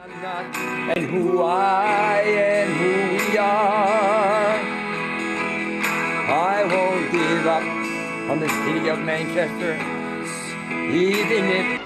And who I and who we are. I won't give up on the city of Manchester, even if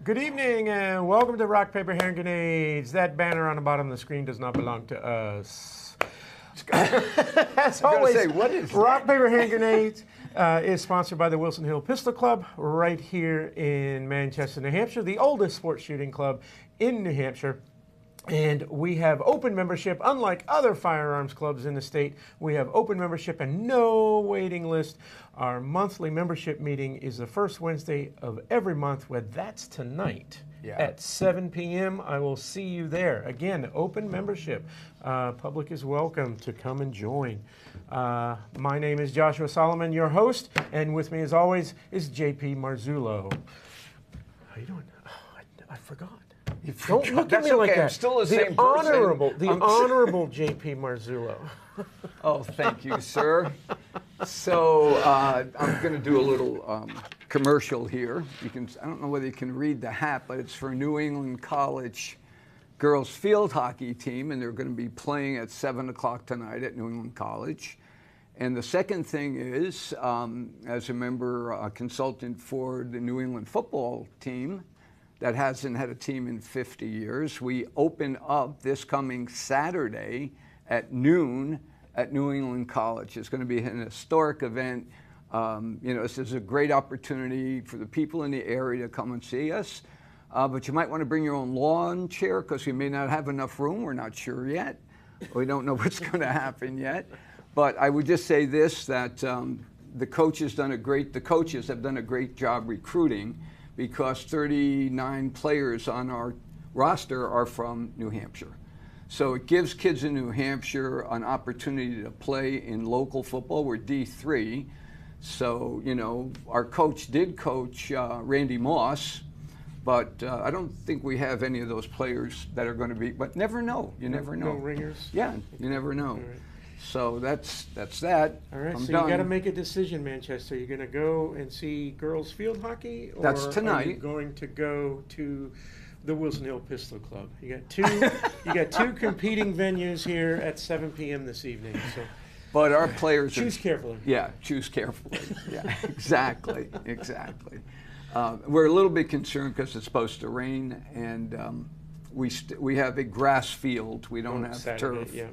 Good evening and welcome to Rock, Paper, Hand Grenades. That banner on the bottom of the screen does not belong to us. As always, say, what is Rock, Paper, Hand Grenades is sponsored by the Wilson Hill Pistol Club right here in Manchester, New Hampshire, the oldest sports shooting club in New Hampshire. And we have open membership. Unlike other firearms clubs in the state, we have open membership and no waiting list. Our monthly membership meeting is the first Wednesday of every month, where that's tonight at 7 p.m. I will see you there. Again, open membership. Public is welcome to come and join. My name is Joshua Solomon, your host, and with me as always is JP Marzullo. How you doing? Oh, I forgot. Don't look at me like that. I'm still the same person. Honorable JP Marzullo. Oh, thank you, sir. So I'm going to do a little commercial here. I don't know whether you can read the hat, but it's for New England College girls field hockey team, and they're going to be playing at 7 o'clock tonight at New England College. And the second thing is, as a member consultant for the New England football team, that hasn't had a team in 50 years. We open up this coming Saturday at noon at New England College. It's going to be an historic event. This is a great opportunity for the people in the area to come and see us. But you might want to bring your own lawn chair because we may not have enough room. We're not sure yet. We don't know what's going to happen yet. But I would just say this, that the coaches have done a great job recruiting, because 39 players on our roster are from New Hampshire. So it gives kids in New Hampshire an opportunity to play in local football. We're D3. So, our coach did coach Randy Moss, but I don't think we have any of those players that are going to be, but never know. You never know. No ringers? Yeah, you never know. So that's that. All right, I'm so done. You got to make a decision, Manchester. You're going to go and see girls field hockey, or That's tonight. Are you going to go to the Wilson Hill Pistol Club? You got two competing venues here at 7 p.m. this evening. So, but our players choose carefully. Yeah, choose carefully. Yeah, exactly. We're a little bit concerned because it's supposed to rain, and we have a grass field. We don't have Saturday, turf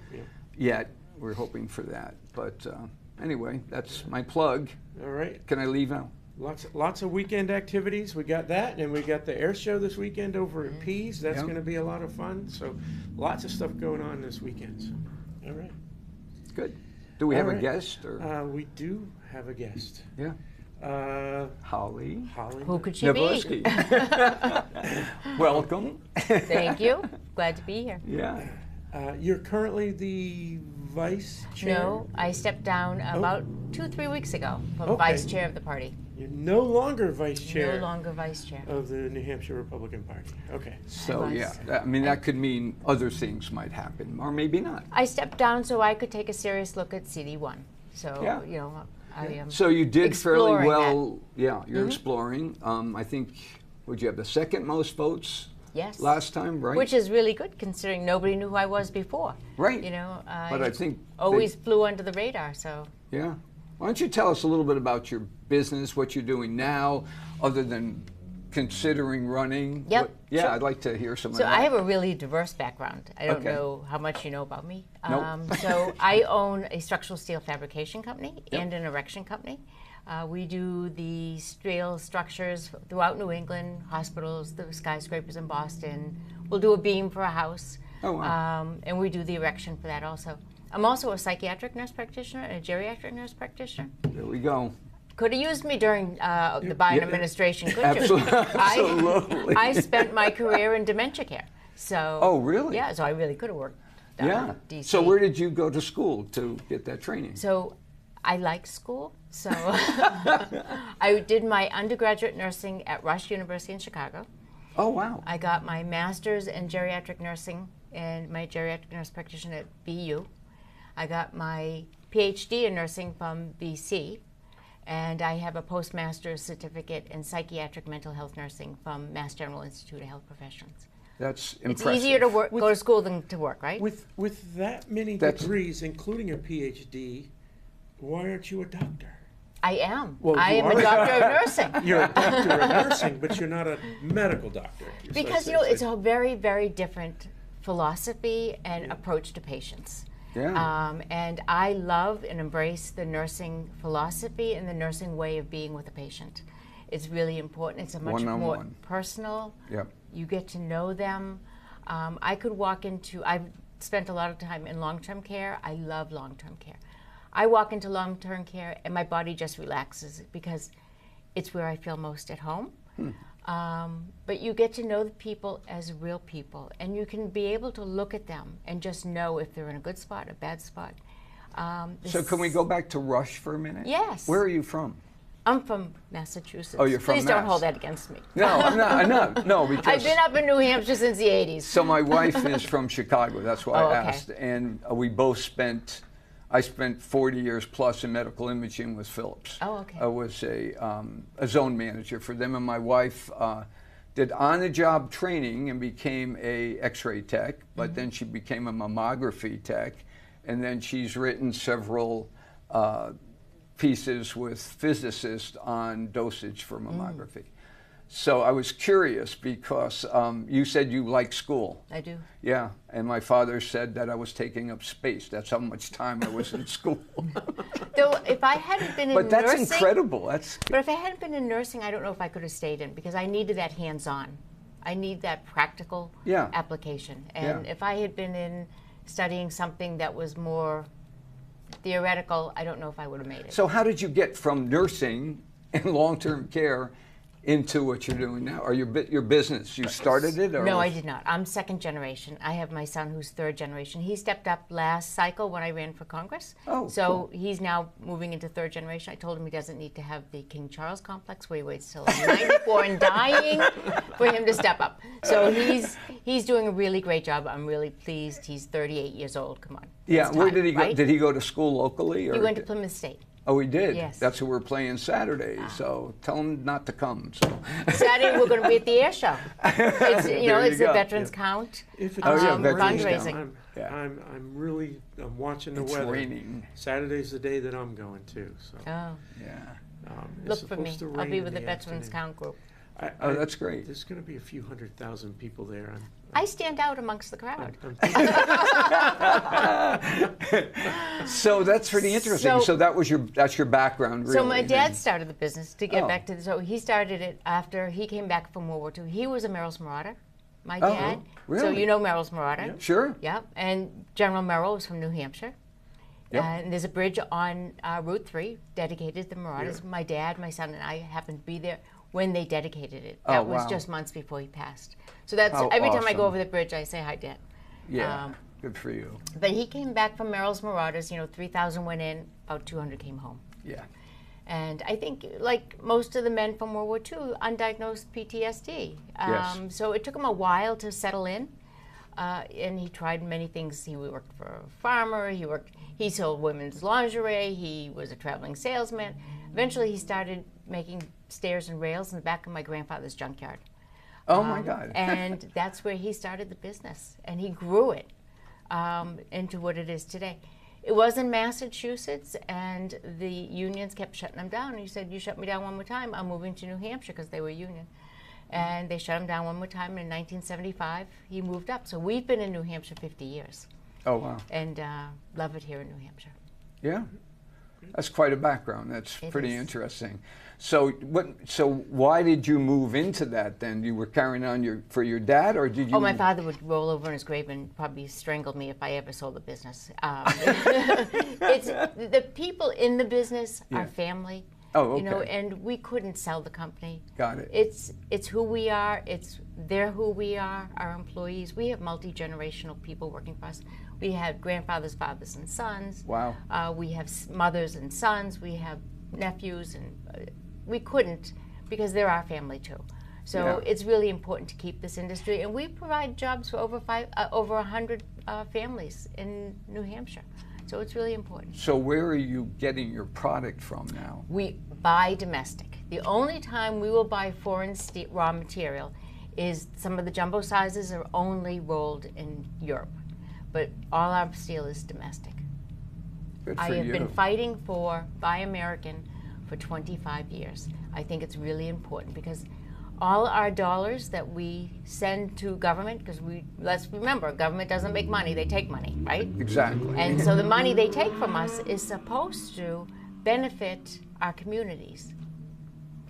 yet. We're hoping for that. But anyway, that's my plug. All right. Can I leave now? Lots of weekend activities. We got that, and we got the air show this weekend over at Pease. That's going to be a lot of fun. So lots of stuff going on this weekend. So, all right. Good. Do we have a guest? Or? We do have a guest. Yeah. Holly. Who could she be? Welcome. Thank you. Glad to be here. Yeah. You're currently the vice chair? No, I stepped down about 2-3 weeks ago from vice chair of the party. You're no longer vice chair. No longer vice chair. Of the New Hampshire Republican Party. Okay. So, that could mean other things might happen, or maybe not. I stepped down so I could take a serious look at CD1. So, I am So you did fairly well. That. Yeah, you're exploring. I think, would you have the second most votes? Yes. Last time, right? Which is really good, considering nobody knew who I was before. Right. But I think always flew under the radar. So. Yeah. Why don't you tell us a little bit about your business, what you're doing now, other than considering running? Yep. I'd like to hear some of that. So I have a really diverse background. I don't know how much you know about me. So I own a structural steel fabrication company and an erection company. We do the steel structures throughout New England, hospitals, the skyscrapers in Boston. We'll do a beam for a house. Oh, wow. And we do the erection for that also. I'm also a psychiatric nurse practitioner and a geriatric nurse practitioner. There we go. Could have used me during the Biden administration, couldn't Absolutely. you? Absolutely. I spent my career in dementia care. So. Oh, really? Yeah, so I really could have worked down Yeah. in D.C. So where did you go to school to get that training? So I liked school. So I did my undergraduate nursing at Rush University in Chicago. Oh, wow. I got my master's in geriatric nursing and my geriatric nurse practitioner at BU. I got my PhD in nursing from BC. And I have a postmaster's certificate in psychiatric mental health nursing from Mass General Institute of Health Professions. That's It's impressive. easier to go to school than to work, right? With that many That's- degrees, including a PhD, why aren't you a doctor? I am. Well, I you am a are. doctor of nursing. You're a doctor of nursing, but you're not a medical doctor. Because, you know, it's a very, very different philosophy and approach to patients. Yeah. And I love and embrace the nursing philosophy and the nursing way of being with a patient. It's really important. It's a much more One-on-one. personal. Yep. You get to know them. I've spent a lot of time in long-term care. I love long-term care. I walk into long-term care and my body just relaxes because it's where I feel most at home. But you get to know the people as real people, and you can be able to look at them and just know if they're in a good spot, a bad spot. So can we go back to Rush for a minute? Yes. Where are you from? I'm from Massachusetts. Oh, you're from Please don't Mass. hold that against me. No, I'm not. No, because I've been up in New Hampshire since the 80s. so my wife is from Chicago. That's why Oh, I okay. asked. And I spent 40 years plus in medical imaging with Philips. Oh, okay. I was a zone manager for them, and my wife did on-the-job training and became a X-ray tech, but then she became a mammography tech, and then she's written several pieces with physicists on dosage for mammography. So I was curious because you said you like school. I do. Yeah, and my father said that I was taking up space. That's how much time I was in school. Though if I hadn't been in But that's nursing, incredible. That's but if I hadn't been in nursing, I don't know if I could have stayed in because I needed that hands-on. I need that practical Yeah. application. And Yeah. if I had been in studying something that was more theoretical, I don't know if I would have made it. so. How did you get from nursing and long-term care into what you're doing now, or your business? You started it, or No, I did not. I'm second generation. I have my son who's third generation. He stepped up last cycle when I ran for Congress. Oh, so cool. he's now moving into third generation. I told him he doesn't need to have the King Charles complex where he waits till he's 94 and dying for him to step up. So he's doing a really great job. I'm really pleased. He's 38 years old. Come on. Yeah, It's where time, did he go? right? Did he go to school locally? Or He went to Plymouth State. Oh, he did. Yes. That's who we're playing Saturday. So tell him not to come. So. Saturday we're going to be at the air show. It's, There you it's the go. Veterans Count. If it's Oh, yeah, raining, Veterans fundraising. I'm, Yeah. I'm really watching the It's weather. raining. Saturday's the day that I'm going too. So Oh, Yeah. it's look for me. supposed to I'll rain be in with the Veterans afternoon. Count group. Oh, that's great. There's going to be a few 100,000 people there. I stand out amongst the crowd. So that's pretty interesting. So that's your background, really. So my dad started the business to get Oh. back to the. So he started it after he came back from World War II. He was a Merrill's Marauder, my Oh, dad. So really? you know Merrill's Marauder. Sure. Yep. And General Merrill was from New Hampshire. Yep. And there's a bridge on Route 3 dedicated to the Marauders. Yeah. My dad, my son, and I happened to be there when they dedicated it. Oh, That was wow. just months before he passed. So that's How every time I go awesome. over the bridge, I say hi, Dad. Yeah. Um, Good for you. But he came back from Merrill's Marauders. 3,000 went in, about 200 came home. Yeah. And I think, like most of the men from World War II, undiagnosed PTSD. Yes. So it took him a while to settle in. And he tried many things. He worked for a farmer. He sold women's lingerie. He was a traveling salesman. Eventually, he started making stairs and rails in the back of my grandfather's junkyard. Oh my God. And that's where he started the business. And he grew it into what it is today. It was in Massachusetts, and the unions kept shutting them down. And he said, "You shut me down one more time, I'm moving to New Hampshire," because they were union. And they shut him down one more time. In 1975, he moved up. So we've been in New Hampshire 50 years, Oh wow. and love it here in New Hampshire. Yeah. That's quite a background. That's It pretty is. interesting. So why did you move into that then? You were carrying on for your dad, or did you? Oh, my father would roll over in his grave and probably strangle me if I ever sold the business. It's the people in the business are family. Oh, You know, okay. and we couldn't sell the company. Got it. It's who we are. They're who we are. Our employees. We have multi-generational people working for us. We have grandfathers, fathers, and sons. Wow. We have mothers and sons. We have nephews, and we couldn't because they're our family too. So Yeah. it's really important to keep this industry, and we provide jobs for over 100 families in New Hampshire. So it's really important. So where are you getting your product from now? We buy domestic. The only time we will buy foreign raw material is some of the jumbo sizes are only rolled in Europe, but all our steel is domestic. Good for I have you. been fighting for Buy American for 25 years. I think it's really important because all our dollars that we send to government, because let's remember, government doesn't make money, they take money, right? Exactly. And so the money they take from us is supposed to benefit our communities.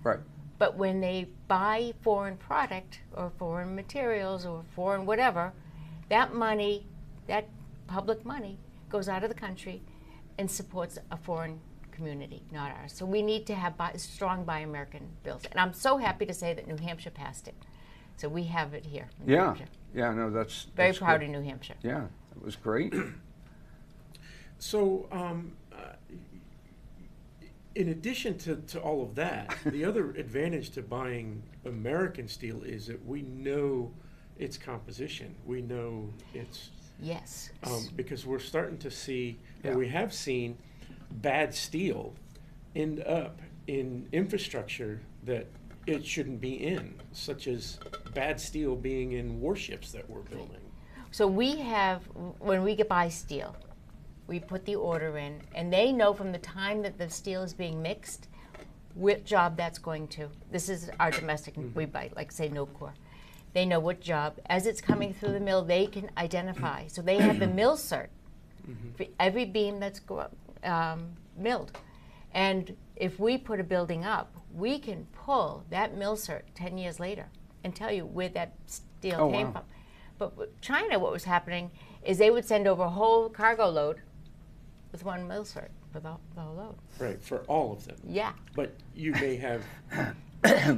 Right. But when they buy foreign product or foreign materials or foreign whatever, that money, that public money, goes out of the country and supports a foreign community, not ours. So we need to have strong Buy American bills. And I'm so happy to say that New Hampshire passed it. So we have it here in New Yeah. Hampshire. Yeah. No, that's Very that's proud good. of New Hampshire. Yeah, it was great. So, in addition to all of that, the other advantage to buying American steel is that we know its composition. We know its, Yes. because we're starting to see, Yeah. or we have seen, bad steel end up in infrastructure that it shouldn't be in, such as bad steel being in warships that we're building. So we have, when we buy steel, we put the order in, and they know from the time that the steel is being mixed what job that's going to. This is our domestic, we buy, like say Nocor. They know what job. As it's coming through the mill, they can identify. So they have the mill cert for every beam that's milled. And if we put a building up, we can pull that mill cert 10 years later and tell you where that steel Oh, came wow. from. But with China, what was happening is they would send over a whole cargo load with one mill cert for the whole load. Right, for all of them. Yeah. But you may have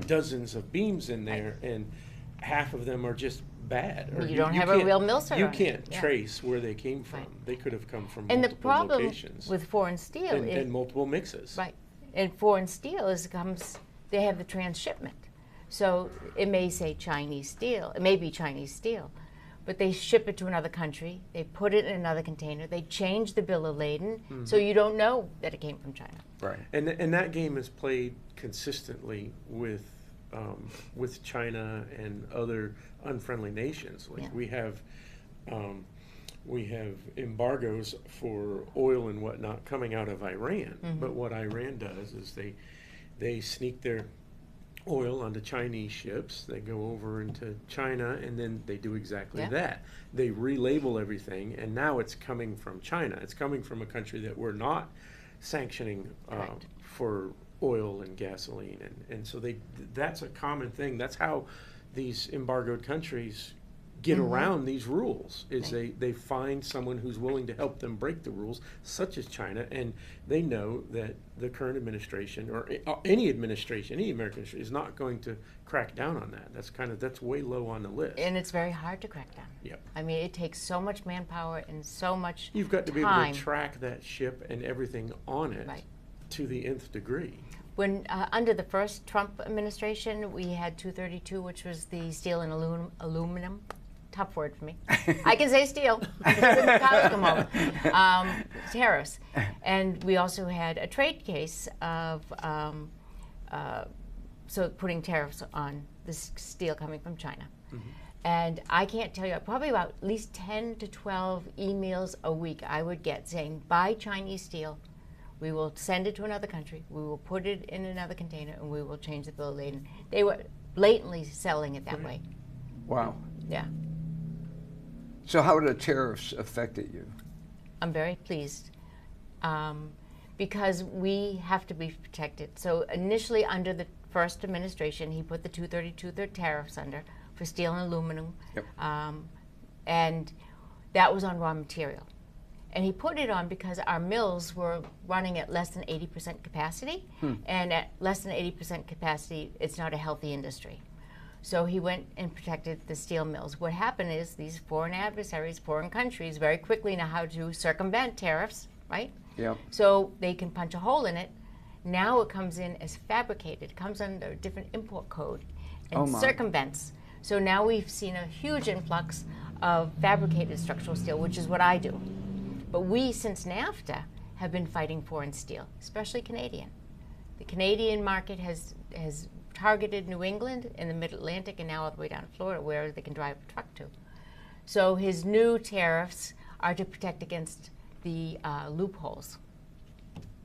dozens of beams in there, and half of them are just bad. Or You don't have a can't- real mill cert You on it. can't Yeah. trace where they came from. Right. They could have come from And the multiple problem locations with foreign steel and, is and multiple mixes. right. And foreign steel they have the transshipment. So it may say Chinese steel. It may be Chinese steel, but they ship it to another country. They put it in another container. They change the bill of lading, so you don't know that it came from China. Right. And that game is played consistently with China and other unfriendly nations. Like Yeah. we have embargoes for oil and whatnot coming out of Iran. But what Iran does is they sneak their oil onto Chinese ships. They go over into China, and then they do exactly Yeah. that. They relabel everything, and now it's coming from China. It's coming from a country that we're not sanctioning Correct. for oil and gasoline, and so that's a common thing. That's how these embargoed countries get around these rules, is they find someone who's willing to help them break the rules, such as China, and they know that the current administration, or any administration, any American administration, is not going to crack down on that. That's way low on the list. And it's very hard to crack down. Yep. I mean, it takes so much manpower and so much You've got to be able time. to track that ship and everything on it Right. to the nth degree. When under the first Trump administration, we had 232, which was the steel and aluminum. Tough word for me. I can say steel. The cows come home. Tariffs, and we also had a trade case of so putting tariffs on the steel coming from China. And I can't tell you, probably about at least 10 to 12 emails a week I would get saying, buy Chinese steel. We will send it to another country. We will put it in another container, and we will change the bill of lading. They were blatantly selling it that way. Wow. Yeah. So how have the tariffs affected you? I'm very pleased because we have to be protected. So initially, under the first administration, he put the 232 tariffs under for steel and aluminum, Yep. and that was on raw material. And he put it on because our mills were running at less than 80% capacity, and at less than 80% capacity, it's not a healthy industry. So he went and protected the steel mills. What happened is these foreign adversaries, foreign countries, very quickly know how to circumvent tariffs, right? Yep. So they can punch a hole in it. Now it comes in as fabricated. It comes under a different import code and Oh, my. circumvents. So now we've seen a huge influx of fabricated structural steel, which is what I do. But we, since NAFTA, have been fighting foreign steel, especially Canadian. The Canadian market has targeted New England and the Mid-Atlantic and now all the way down to Florida, where they can drive a truck to. So his new tariffs are to protect against the loopholes.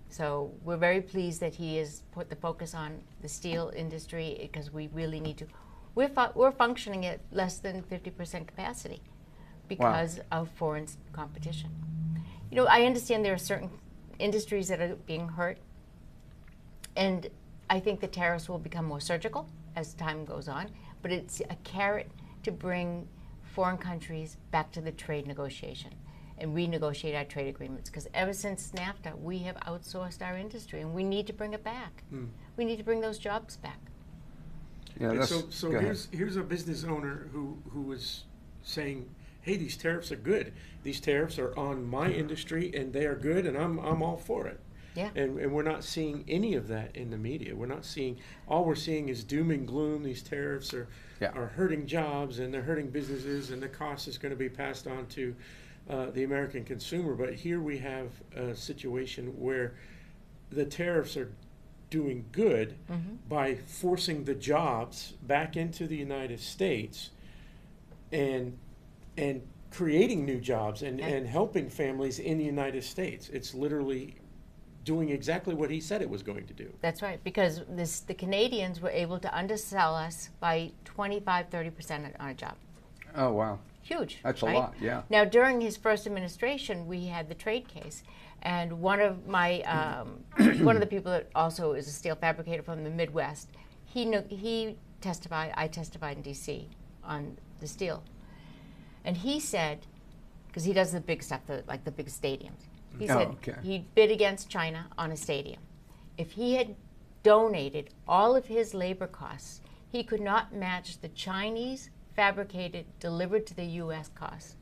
So we're very pleased that he has put the focus on the steel industry, because we really need to. We're functioning at less than 50% capacity because of foreign competition. You know, I understand there are certain industries that are being hurt, and I think the tariffs will become more surgical as time goes on, but it's a carrot to bring foreign countries back to the trade negotiation and renegotiate our trade agreements, because ever since NAFTA, we have outsourced our industry, and we need to bring it back. We need to bring those jobs back. Yeah, And that's, so go ahead. here's a business owner who was saying, hey, these tariffs are good. These tariffs are on my industry, and they are good, and I'm all for it. Yeah. And we're not seeing any of that in the media. We're not seeing, all we're seeing is doom and gloom. These tariffs are hurting jobs, and they're hurting businesses, and the cost is going to be passed on to the American consumer. But here we have a situation where the tariffs are doing good by forcing the jobs back into the United States and creating new jobs and helping families in the United States. It's literally doing exactly what he said it was going to do. That's right, because the Canadians were able to undersell us by 25-30% on a job. Oh, wow. Huge. That's a right? lot, yeah. Now, during his first administration, we had the trade case, and one of my one of the people that also is a steel fabricator from the Midwest, he testified. I testified in D.C. on the steel, and he said, because he does the big stuff, like the big stadiums. He said he bid against China on a stadium. If he had donated all of his labor costs, he could not match the Chinese fabricated, delivered to the U.S. cost.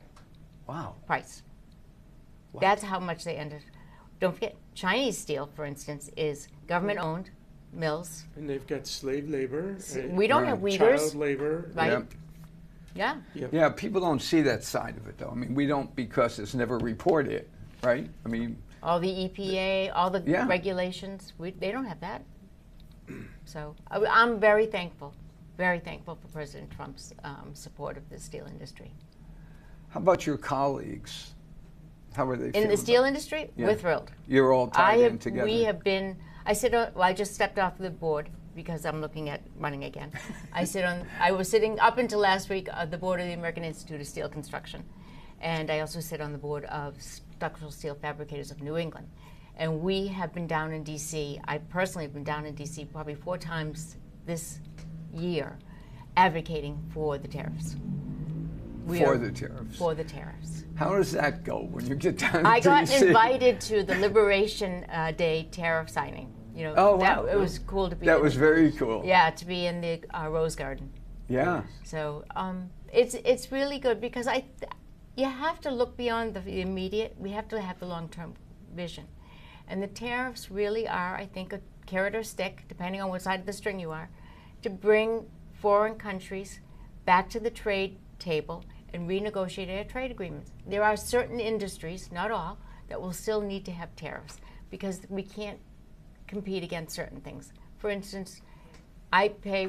Wow. Price. That's how much they ended. Don't forget, Chinese steel, for instance, is government-owned mills. And they've got slave labor. We don't have Uyghurs. Child labor. Right? Yeah. Yeah, people don't see that side of it, though. I mean, we don't, because it's never reported, right? I mean, all the EPA, all the regulations, they don't have that. So I'm very thankful for President Trump's support of the steel industry. how about your colleagues? How are they feeling? In the steel industry, we're thrilled. You're all tied in together. We have been, I just stepped off the board because I'm looking at running again. I was sitting up until last week at the board of the American Institute of Steel Construction. And I also sit on the board of Structural Steel Fabricators of New England. And we have been down in D.C. I personally have been down in D.C. probably 4 times this year advocating for the tariffs. For the tariffs. How does that go when you get down to I got DC? invited to the Liberation Day tariff signing. You know, Oh, wow. it was cool to be. That was very cool. Yeah, to be in the Rose Garden. Yeah. So it's really good because you have to look beyond the immediate. We have to have the long-term vision, and the tariffs really are, I think, a carrot or stick, depending on what side of the string you are, to bring foreign countries back to the trade table and renegotiate our trade agreements. There are certain industries, not all, that will still need to have tariffs because we can't compete against certain things. For instance, I pay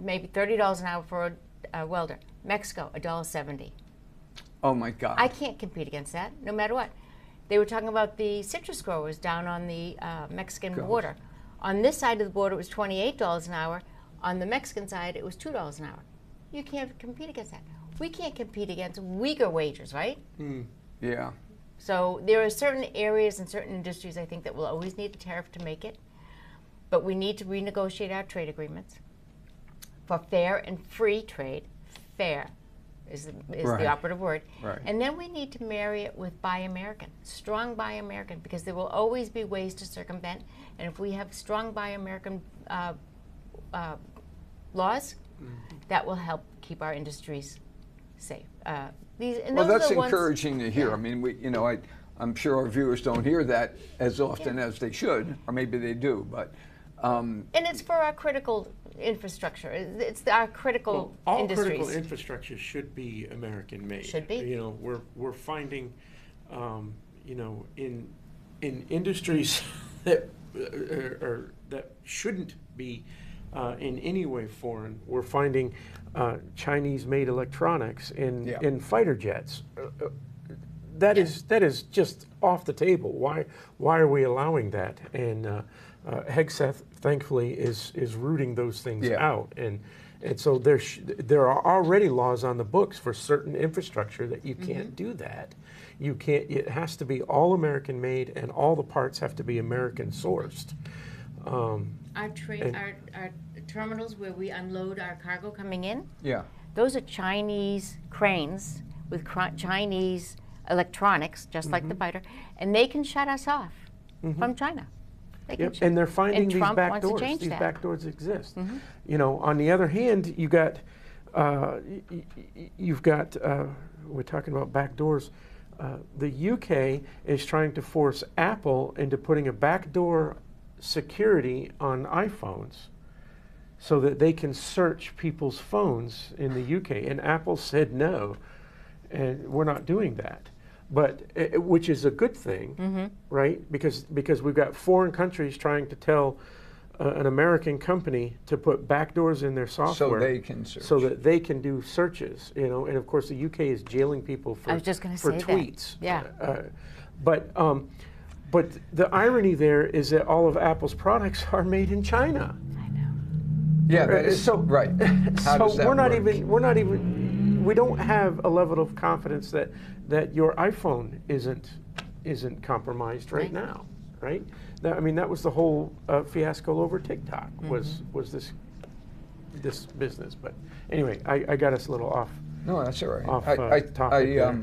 maybe $30 an hour for a welder. Mexico, $1.70. Oh my God. I can't compete against that, no matter what. They were talking about the citrus growers down on the Mexican border. On this side of the border, it was $28 an hour. On the Mexican side, it was $2 an hour. You can't compete against that. We can't compete against Uyghur wages, right? Yeah. So there are certain areas and certain industries, I think, that will always need a tariff to make it. But we need to renegotiate our trade agreements for fair and free trade. Fair is Right. the operative word. Right. And then we need to marry it with Buy American, strong Buy American, because there will always be ways to circumvent. And if we have strong Buy American laws, that will help keep our industries safe. Well, that's encouraging to hear. I mean, I'm sure our viewers don't hear that as often as they should, or maybe they do, but. And it's for our critical infrastructure. It's our critical all industries. critical infrastructure should be American made. Should be. You know, we're finding, you know, in industries that that shouldn't be in any way foreign, we're finding Chinese-made electronics in fighter jets. That is just off the table. Why are we allowing that? And Hegseth, thankfully, is rooting those things out. And so there are already laws on the books for certain infrastructure that you can't do that. You can't. It has to be all American made, and all the parts have to be American sourced. Our terminals where we unload our cargo coming in, those are Chinese cranes with Chinese electronics, just like the fighter, and they can shut us off from China. They can And they're finding and these Trump back wants to doors. change These that. back doors exist. You know, on the other hand, you got you've got we're talking about back doors. The UK is trying to force Apple into putting a backdoor security on iPhones so that they can search people's phones in the UK. And Apple said no, and we're not doing that. But which is a good thing, right? Because we've got foreign countries trying to tell an American company to put backdoors in their software So they can search. so that they can do searches, you know. And of course, the UK is jailing people for I was just gonna for say that. tweets. Yeah. But the irony there is that all of Apple's products are made in China. I know. Yeah, that is So- right. How So does that work? we don't have a level of confidence that your iPhone isn't compromised right now, right? I mean, that was the whole fiasco over TikTok was this business. But anyway, I got us a little off. No, that's all right. Off, I topic there.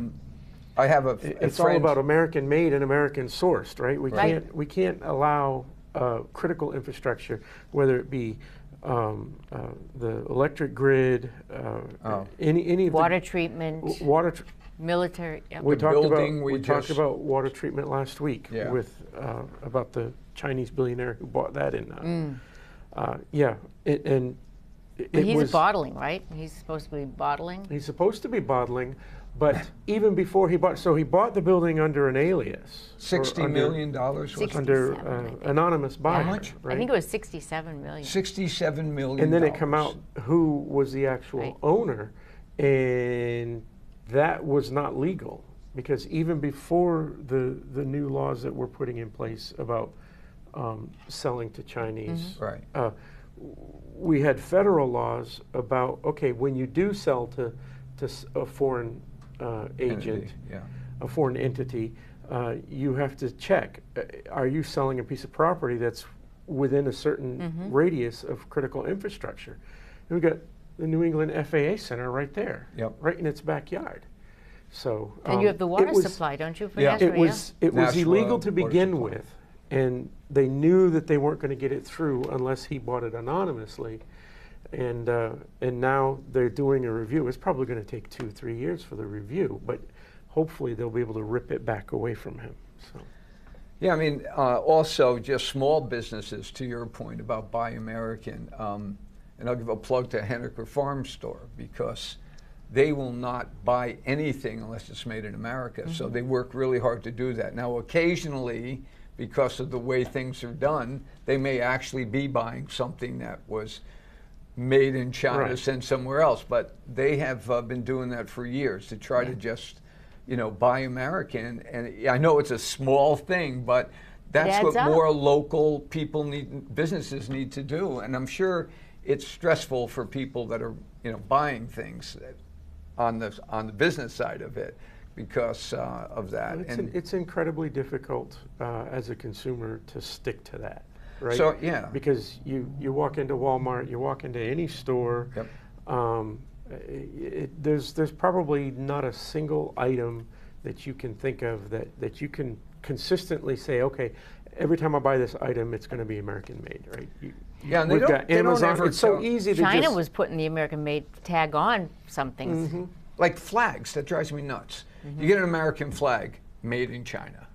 I have a It's all friend. about American made and American sourced, right? Right. We can't allow critical infrastructure, whether it be the electric grid, any of Water the treatment, water. military. Yep. We talked building about we talked just- about water treatment last week Yeah. with about the Chinese billionaire who bought that in. Mm. It He's was bottling, right? He's supposed to be bottling. he's supposed to be bottling, but even before he bought the building under an alias, or $60 million was Six- it? under 67, I think. anonymous buyer. much? Right? I think it was 67 million. $67 million. And then it come out who was the actual Right. owner, and that was not legal because even before the new laws that we're putting in place about selling to Chinese, Right. we had federal laws about when you do sell to a foreign agent, Entity, yeah. a foreign entity, you have to check: are you selling a piece of property that's within a certain radius of critical infrastructure? And we got the New England FAA Center right there, Yep. right in its backyard. So And you have the water it was- supply, don't you, for Yeah. Nashua? It was National illegal to water begin supply. with, and they knew that they weren't going to get it through unless he bought it anonymously, and now they're doing a review. It's probably going to take 2-3 years for the review, but hopefully they'll be able to rip it back away from him. So Yeah, I mean, also just small businesses, to your point about Buy American, and I'll give a plug to Henniker Farm Store because they will not buy anything unless it's made in America. So they work really hard to do that. Now, occasionally, because of the way things are done, they may actually be buying something that was made in China, Right. sent somewhere else. But they have been doing that for years to try to just, buy American. And I know it's a small thing, but that's adds what up. more local people businesses need to do. And I'm sure it's stressful for people that are, buying things on the business side of it, because of that. It's incredibly difficult as a consumer to stick to that, right? So, yeah. Because you walk into Walmart, you walk into any store, Yep. There's probably not a single item that you can think of that you can consistently say, okay, every time I buy this item, it's going to be American made, right? Yeah, and they we've don't- got they don't Amazon. ever It's so tell- easy to China just was putting the American made tag on some things. Like flags, that drives me nuts. You get an American flag made in China.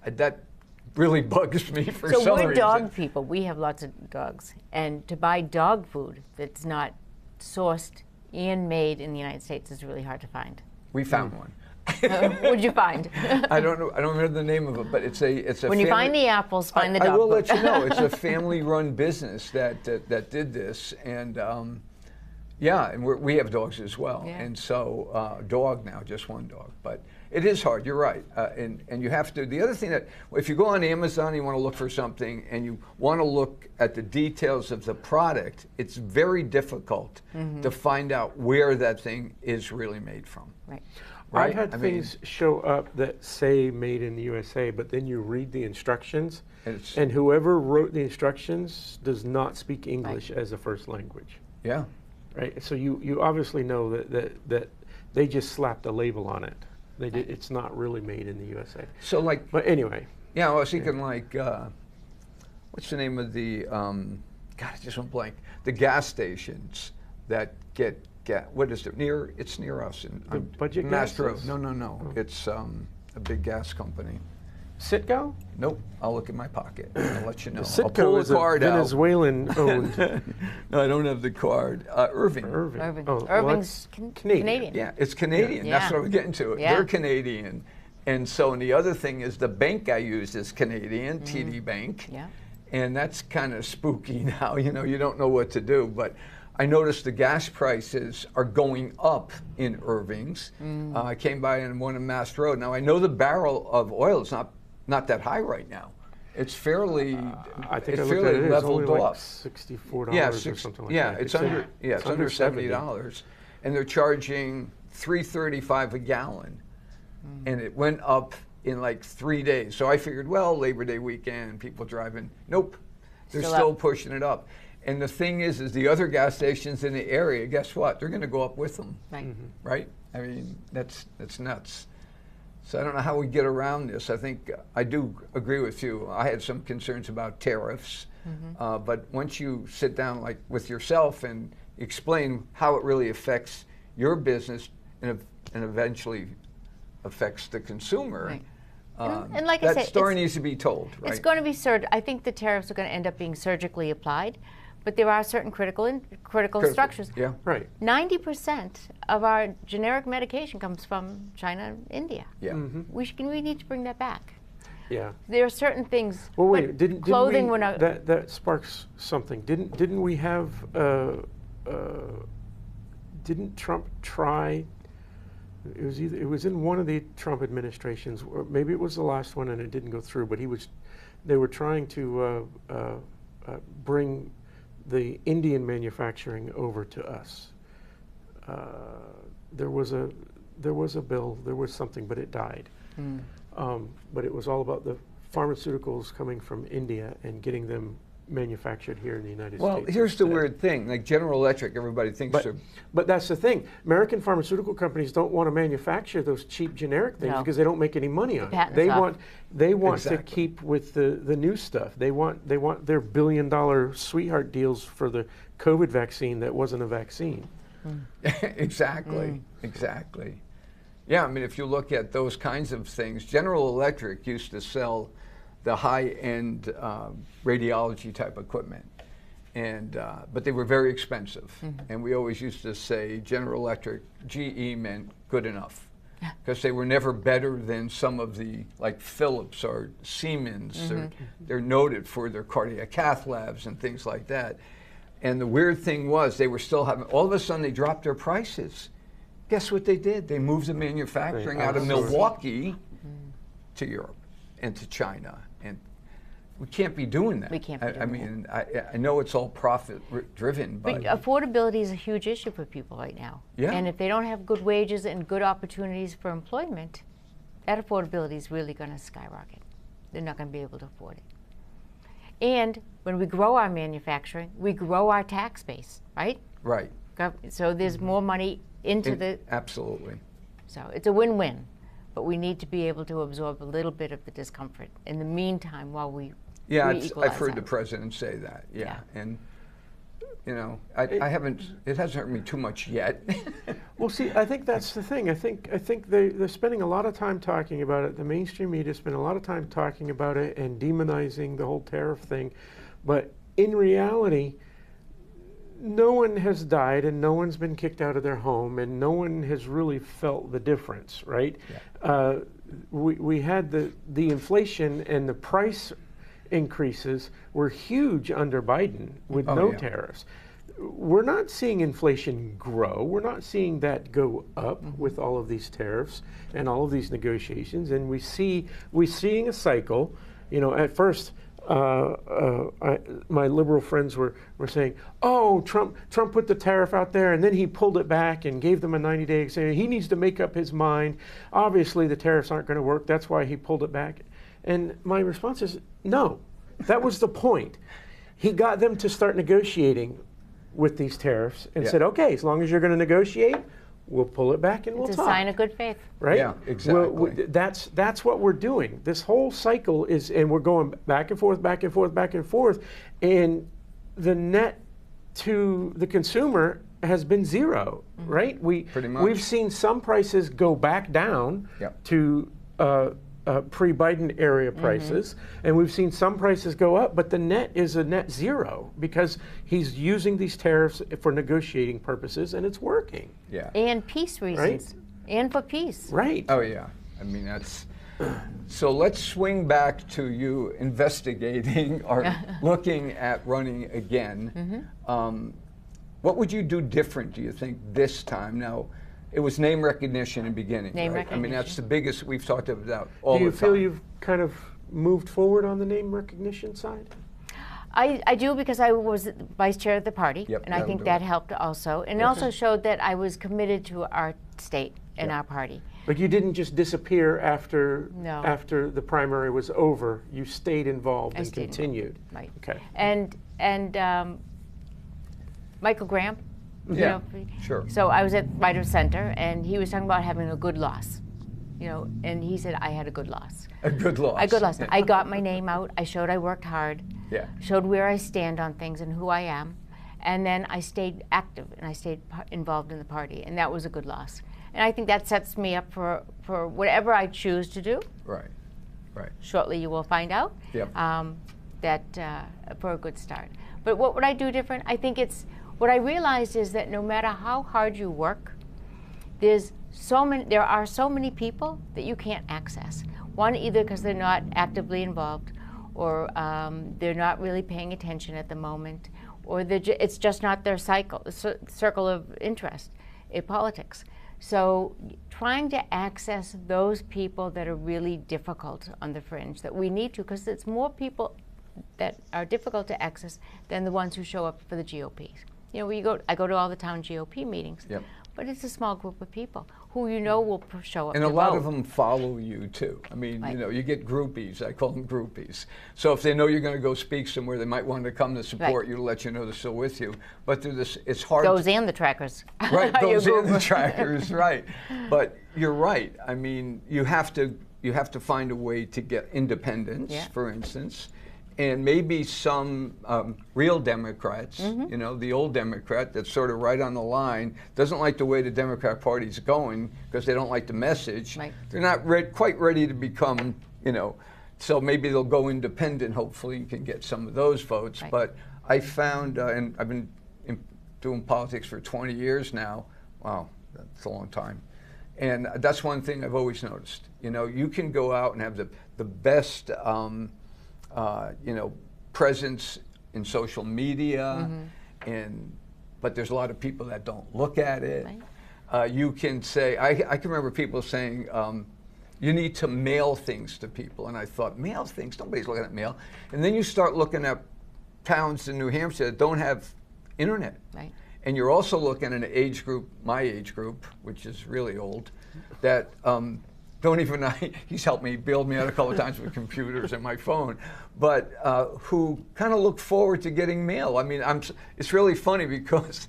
That really bugs me for So some we're reason. dog people. We have lots of dogs. And to buy dog food that's not sourced and made in the United States is really hard to find. We found one. What'd you find? I don't know. I don't remember the name of it, but it's a When you find family- the apples, find the dog I will food. let you know. It's a family-run business that did this, and yeah, and we have dogs as well, Yeah. and so dog now, just one dog, but it is hard. You're right, and you have to. The other thing that if you go on Amazon, you want to look for something, and you want to look at the details of the product, it's very difficult to find out where that thing is really made from. Right. Right? I've had I mean- things show up that say made in the USA, but then you read the instructions, It's- and whoever wrote the instructions does not speak English as a first language, Yeah. right? So you obviously know that they just slapped a label on it. They did. It's not really made in the USA. So like, But anyway, yeah, I was thinking like, what's the name of the? God, I just went blank. The gas stations that get what is it near? It's near us in The budget Mass Road. gases? No. It's a big gas company. Citgo? Nope. I'll look in my pocket. I'll let you know. I'll Citgo pull is the a card out. Venezuelan-owned. No, I don't have the card. Irving. Irving. Irving. Oh, well, Irving's that's Canadian. Yeah, it's Canadian. Yeah. That's what I'm getting to. Yeah. They're Canadian. And so, and the other thing is the bank I use is Canadian, TD Bank. Yeah. And that's kind of spooky now. You know, you don't know what to do. But I noticed the gas prices are going up in Irving's. I came by on one in Mass Road. Now, I know the barrel of oil is not that high right now. It's fairly, I think I it's looked fairly at it. It's only leveled like off. $64 Yeah, or six- something like yeah, that. it's under it's under $70, and they're charging $3.35 a gallon, and it went up in like 3 days. So I figured, well, Labor Day weekend, people driving. Nope, they're Still still up. pushing it up. And the thing is the other gas stations in the area, guess what? They're going to go up with them, Right. right? I mean, that's nuts. So I don't know how we get around this. I think I do agree with you. I had some concerns about tariffs, but once you sit down like with yourself and explain how it really affects your business and eventually affects the consumer, Right. And like I that said, story it's- needs to be told. Right? It's going to be I think the tariffs are going to end up being surgically applied, but there are certain critical structures. Yeah. Right. 90% of our generic medication comes from China and India. Yeah. We need to bring that back. Yeah. There are certain things. Well, wait. but Didn't clothing we, when I, that sparks something? Didn't we have? Didn't Trump try? It was in one of the Trump administrations, or maybe it was the last one, and it didn't go through. But they were trying to bring the Indian manufacturing over to us. There was a bill, there was something, but it died. But it was all about the pharmaceuticals coming from India and getting them manufactured here in the United Well, States. here's the instead. weird thing. Like General Electric, everybody thinks they're But that's the thing. American pharmaceutical companies don't want to manufacture those cheap generic things No. because they don't make any money on it. patents They off. want to Exactly. keep with the new stuff. They want their $1 billion sweetheart deals for the COVID vaccine that wasn't a vaccine. Exactly. Yeah, I mean, if you look at those kinds of things, General Electric used to sell the high-end radiology type equipment, and but they were very expensive. And we always used to say General Electric, GE meant good enough, because they were never better than some of the like Philips or Siemens. They're noted for their cardiac cath labs and things like that. And the weird thing was they were still having, all of a sudden they dropped their prices. Guess what they did? They moved the manufacturing out of outsourced. Milwaukee to Europe and to China. we can't be doing that. We can't be I doing mean, I know it's all profit driven, But but affordability is a huge issue for people right now. Yeah. And if they don't have good wages and good opportunities for employment, that affordability is really going to skyrocket. They're not going to be able to afford it. And when we grow our manufacturing, we grow our tax base, right? right. So there's more money into the, Absolutely. so it's a win-win. But we need to be able to absorb a little bit of the discomfort in the meantime while we Yeah, we equalize I've heard the out. president say that. Yeah, Yeah. and you know, I haven't. It hasn't hurt me too much yet. Well, see, I think that's the thing. I think they're spending a lot of time talking about it. The mainstream media spend a lot of time talking about it and demonizing the whole tariff thing. But in reality, no one has died and no one's been kicked out of their home and no one has really felt the difference, right? Yeah. We had the inflation and the price increases were huge under Biden with Oh, no yeah. tariffs. We're not seeing inflation grow. We're not seeing that go up with all of these tariffs and all of these negotiations. And we're seeing a cycle. You know, at first, my liberal friends were saying, "Oh, Trump put the tariff out there, and then he pulled it back and gave them a 90-day extension. He needs to make up his mind. Obviously, the tariffs aren't going to work. That's why he pulled it back." And my response is, no, that was the point. He got them to start negotiating with these tariffs and Yeah. said, "Okay, as long as you're going to negotiate, we'll pull it back and we'll It's a talk." sign of good faith. Right? Yeah, exactly. That's what we're doing. This whole cycle is, and we're going back and forth, back and forth, back and forth, and the net to the consumer has been zero. Right? Pretty much. We've seen some prices go back down Yep. to pre-Biden area prices, and we've seen some prices go up, but the net is a net zero because he's using these tariffs for negotiating purposes, and it's working. Yeah. And peace reasons. And for peace. Right. Oh yeah. I mean that's. So let's swing back to you investigating or looking at running again. What would you do different, do you think, this time? Now, it was name recognition in the beginning, Name right? I mean, that's recognition. the biggest we've talked about all Do you the feel time. you've kind of moved forward on the name recognition side? I do because I was vice chair of the party, Yep, and I that'll think do that it. helped also. And it also showed that I was committed to our state and our party. But you didn't just disappear after No. after the primary was over. You stayed involved I and stayed involved. continued. Right. Okay. And Michael Graham. you Yeah, know, sure. So I was at right of center, and he was talking about having a good loss. You know, and he said I had a good loss. A good loss. A good loss. I got my name out. I showed I worked hard. Yeah. Showed where I stand on things and who I am, and then I stayed active and I stayed involved in the party, and that was a good loss. And I think that sets me up for whatever I choose to do. Right. Right. Shortly, you will find out. Yep. For a good start. But what would I do different? I think it's what I realized is that no matter how hard you work, there are so many people that you can't access. One, either because they're not actively involved, or they're not really paying attention at the moment, or it's just not their circle of interest in politics. So trying to access those people that are really difficult on the fringe, that we need to, because it's more people that are difficult to access than the ones who show up for the GOP. You know, I go to all the town GOP meetings, Yep. but it's a small group of people who you know will show up. And a to lot vote. of them follow you too. I mean, Right. you know, you get groupies. I call them groupies. So if they know you're going to go speak somewhere, they might want to come to support Right. you to let you know they're still with you. But it's hard. Those and the trackers. Right, Are you those and the Google- trackers, right. But you're right. I mean, you have to find a way to get independence, Yeah. for instance, and maybe some real Democrats, Mm-hmm. you know, the old Democrat that's sort of right on the line, doesn't like the way the Democrat Party's going because they don't like the message. Right. They're not quite ready to become, you know, so maybe they'll go independent. Hopefully you can get some of those votes. Right. But I found, and I've been doing politics for 20 years now. Wow, that's a long time. And that's one thing I've always noticed. You know, you can go out and have the best, you know, presence in social media, but there's a lot of people that don't look at it. Right. You can say, I can remember people saying, you need to mail things to people. And I thought, mail things? Nobody's looking at mail. And then you start looking at towns in New Hampshire that don't have internet. Right. And you're also looking at an age group, my age group, which is really old, that don't even, he's helped me, bailed me out a couple of times with computers and my phone, but who kind of look forward to getting mail. I mean, it's really funny because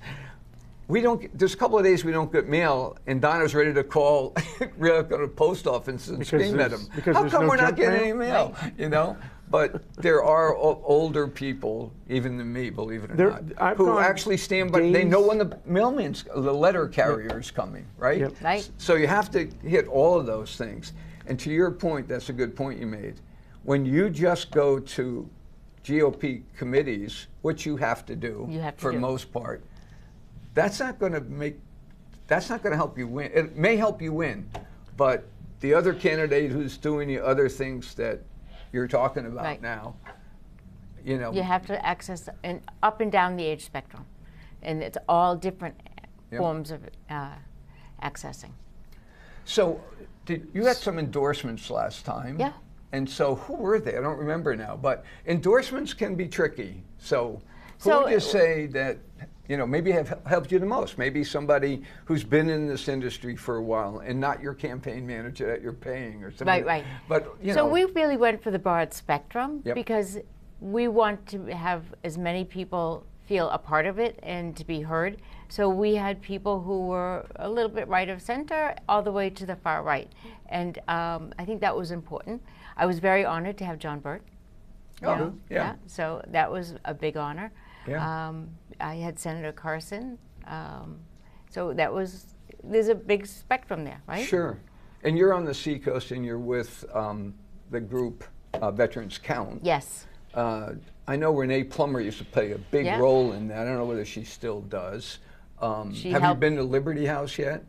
there's a couple of days we don't get mail, and Donna's ready to call, ready to go to the post office and scream at them. How come we're not getting any mail? Right. You know? But there are older people, even than me, believe it or not, who actually stand by. They know when the letter carrier is coming, right? Yep. Right. So you have to hit all of those things. And to your point, that's a good point you made. When you just go to GOP committees, which you have to do, for the most part, that's not going to help you win. It may help you win, but the other candidate who's doing the other things that you're talking about now, you know. You have to access up and down the age spectrum, and it's all different forms of accessing. So you had some endorsements last time. Yeah. And so who were they? I don't remember now, but endorsements can be tricky. So who would you say that, you know, maybe have helped you the most? Maybe somebody who's been in this industry for a while and not your campaign manager that you're paying or something. Right. But, you So know. we really went for the broad spectrum Yep. because we want to have as many people feel a part of it and to be heard. So we had people who were a little bit right of center all the way to the far right. And I think that was important. I was very honored to have John Burt. Oh, yeah. So that was a big honor. Yeah. I had Senator Carson. So there's a big spectrum there, right? Sure. And you're on the Seacoast and you're with the group Veterans Count. Yes. I know Renee Plummer used to play a big role in that. I don't know whether she still does. Have you been to Liberty House yet?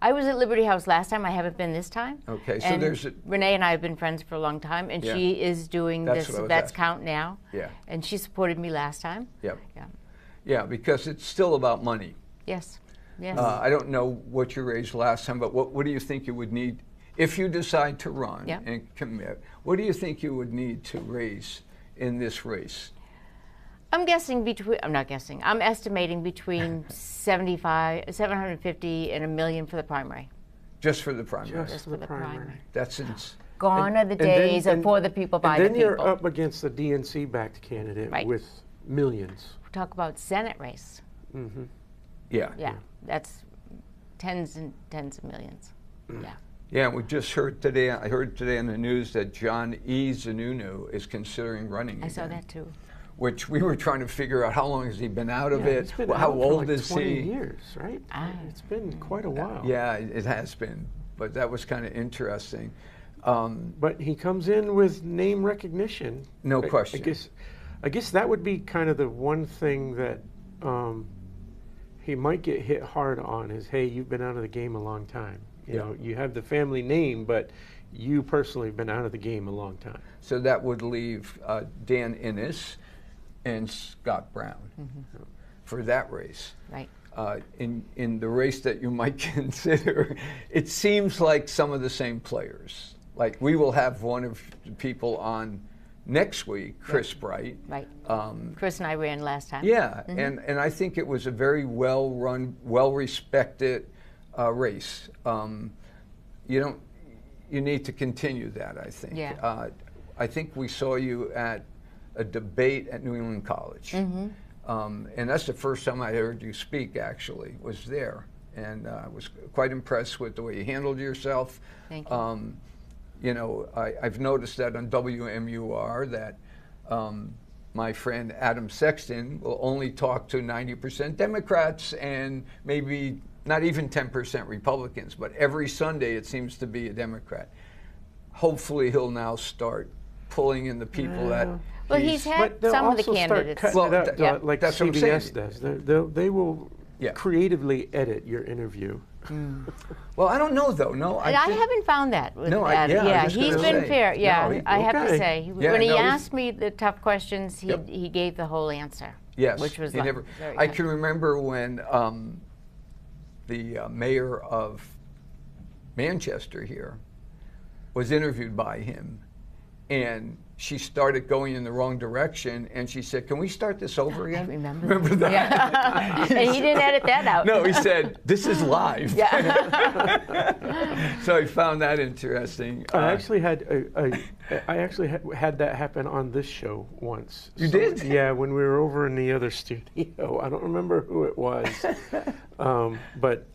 I was at Liberty House last time. I haven't been this time. Okay, so and Renee and I have been friends for a long time, and she is doing this Vets Count now. Yeah. And she supported me last time. Yep. Yeah. Yeah, because it's still about money. Yes. Yes. I don't know what you raised last time, but what do you think you would need if you decide to run and commit? What do you think you would need to raise in this race? I'm estimating between 750 and $1 million for the primary. Just for the primary. Just for the primary. That's Gone are the days of for the people, by the people. And then you're up against the DNC-backed candidate with millions. Talk about Senate race. Mm-hmm. Yeah. Yeah, that's tens and tens of millions. Yeah. Yeah, we just heard today. I heard today on the news that John E. Sununu is considering running again. I saw that too. Which we were trying to figure out how long has he been out of it? He's been how out for old like is 20 he? years, right? It's been quite a while. Yeah, it has been, but that was kind of interesting. But he comes in with name recognition. No question. I guess that would be kind of the one thing that he might get hit hard on is, hey, you've been out of the game a long time. You know, you have the family name, but you personally have been out of the game a long time. So that would leave Dan Innes and Scott Brown for that race. Right. In the race that you might consider, it seems like some of the same players. Like we will have one of the people on next week, Chris Bright. Right. Chris and I ran last time. Yeah, and I think it was a very well-run, well-respected race. You need to continue that, I think. Yeah. I think we saw you at a debate at New England College. And that's the first time I heard you speak, actually, was there. And I was quite impressed with the way you handled yourself. Thank you. You know, I've noticed that on WMUR that my friend Adam Sexton will only talk to 90% Democrats and maybe not even 10% Republicans, but every Sunday it seems to be a Democrat. Hopefully he'll now start pulling in the people that Well, he's had some of the candidates. Like that's what I'm CBS saying. does. They will Yeah. creatively edit your interview. Well, I don't know though. No, I haven't found that with No, Adam. I was just he's gonna been say. fair. Yeah, No, I have to okay. say, Yeah, when he no, he's- asked me the tough questions, he gave the whole answer. Yes, which was he like never. very I good. can remember when the mayor of Manchester here was interviewed by him, and she started going in the wrong direction, and she said, "Can we start this over again?" I remember. Remember that? Yeah. And he didn't edit that out. No, he said, "This is live." Yeah. So I found that interesting. I actually had had that happen on this show once. You did? Yeah, when we were over in the other studio. I don't remember who it was, but